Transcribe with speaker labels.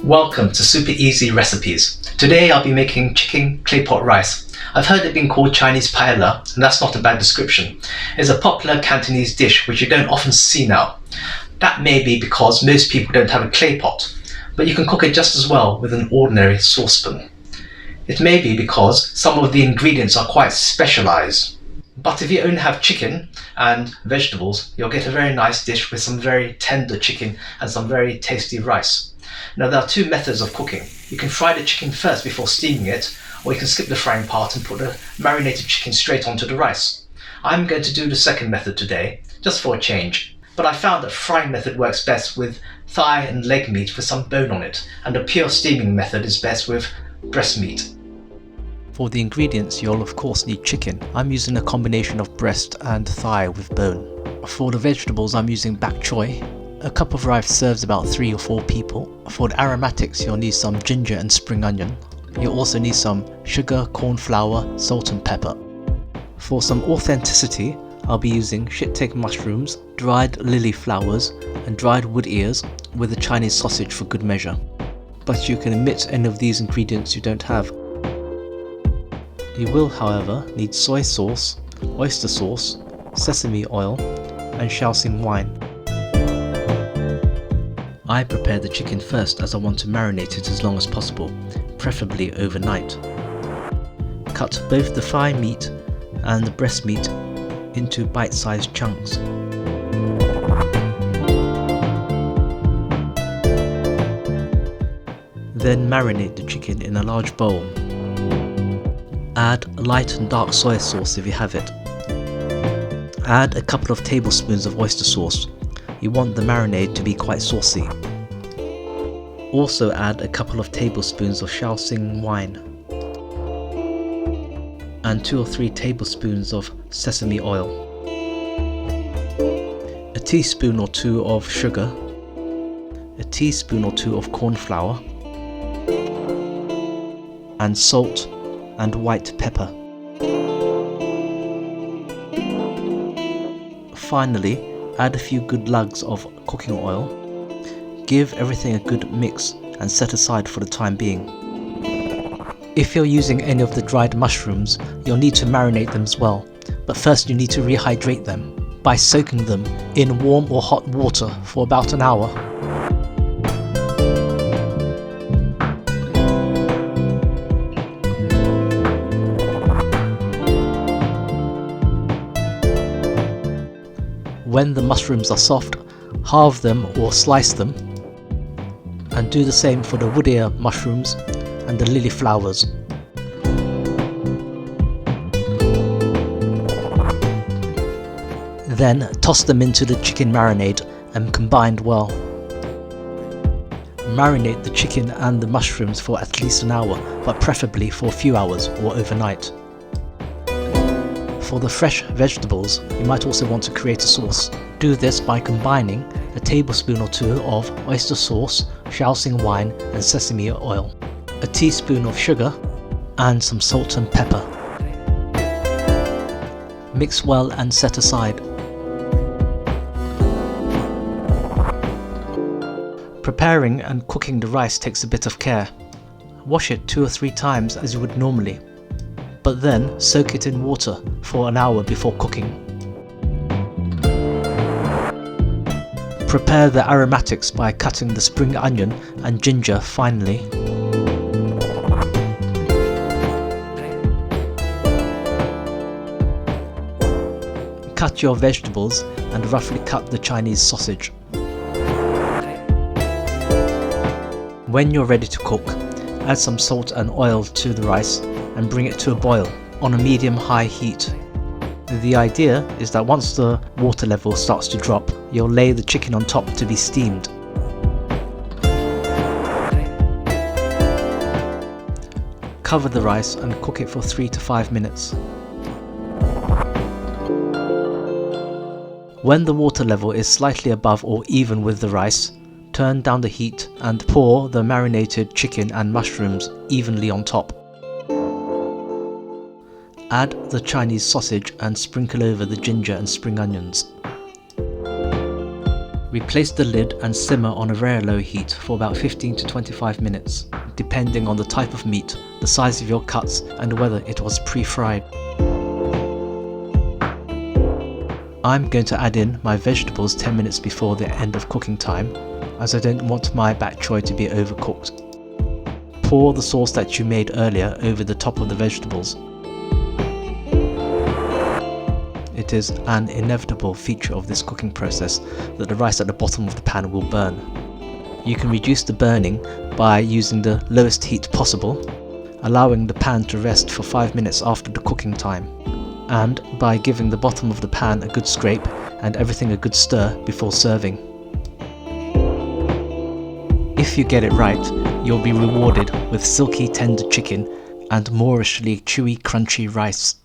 Speaker 1: Welcome to Super Easy Recipes. Today I'll be making chicken clay pot rice. I've heard it being called Chinese paella, and that's not a bad description. It's a popular Cantonese dish which you don't often see now. That may be because most people don't have a clay pot, but you can cook it just as well with an ordinary saucepan. It may be because some of the ingredients are quite specialized. But if you only have chicken and vegetables, you'll get a very nice dish with some very tender chicken and some very tasty rice. Now there are two methods of cooking. You can fry the chicken first before steaming it, or you can skip the frying part and put the marinated chicken straight onto the rice. I'm going to do the second method today, just for a change. But I found that frying method works best with thigh and leg meat with some bone on it, and the pure steaming method is best with breast meat.
Speaker 2: For the ingredients, you'll of course need chicken. I'm using a combination of breast and thigh with bone. For the vegetables, I'm using bok choy. A cup of rice serves about 3 or 4 people. For the aromatics, you'll need some ginger and spring onion. You'll also need some sugar, corn flour, salt and pepper. For some authenticity, I'll be using shiitake mushrooms, dried lily flowers and dried wood ears with a Chinese sausage for good measure. But you can omit any of these ingredients you don't have. You will, however, need soy sauce, oyster sauce, sesame oil and Shaoxing wine. I prepare the chicken first as I want to marinate it as long as possible, preferably overnight. Cut both the thigh meat and the breast meat into bite-sized chunks. Then marinate the chicken in a large bowl. Add light and dark soy sauce if you have it. Add a couple of tablespoons of oyster sauce. You want the marinade to be quite saucy. Also add a couple of tablespoons of Shaoxing wine and 2 or 3 tablespoons of sesame oil, a teaspoon or 2 of sugar, a teaspoon or 2 of corn flour, and salt and white pepper. Finally, add a few good lugs of cooking oil. Give everything a good mix and set aside for the time being. If you're using any of the dried mushrooms, you'll need to marinate them as well, but first you need to rehydrate them by soaking them in warm or hot water for about an hour. When the mushrooms are soft, halve them or slice them, and do the same for the wood ear mushrooms and the lily flowers. Then toss them into the chicken marinade and combine well. Marinate the chicken and the mushrooms for at least an hour, but preferably for a few hours or overnight. For the fresh vegetables, you might also want to create a sauce. Do this by combining a tablespoon or 2 of oyster sauce, Shaoxing wine and sesame oil, a teaspoon of sugar and some salt and pepper. Mix well and set aside. Preparing and cooking the rice takes a bit of care. Wash it 2 or 3 times as you would normally, but then soak it in water for an hour before cooking. Prepare the aromatics by cutting the spring onion and ginger finely. Cut your vegetables and roughly cut the Chinese sausage. When you're ready to cook, add some salt and oil to the rice and bring it to a boil on a medium-high heat. The idea is that once the water level starts to drop, you'll lay the chicken on top to be steamed. Cover the rice and cook it for 3 to 5 minutes. When the water level is slightly above or even with the rice, turn down the heat and pour the marinated chicken and mushrooms evenly on top. Add the Chinese sausage and sprinkle over the ginger and spring onions. Replace the lid and simmer on a very low heat for about 15 to 25 minutes, depending on the type of meat, the size of your cuts, and whether it was pre-fried. I'm going to add in my vegetables 10 minutes before the end of cooking time, as I don't want my bak choy to be overcooked. Pour the sauce that you made earlier over the top of the vegetables. It is an inevitable feature of this cooking process that the rice at the bottom of the pan will burn. You can reduce the burning by using the lowest heat possible, allowing the pan to rest for 5 minutes after the cooking time, and by giving the bottom of the pan a good scrape and everything a good stir before serving. If you get it right, you'll be rewarded with silky tender chicken and moorishly chewy crunchy rice.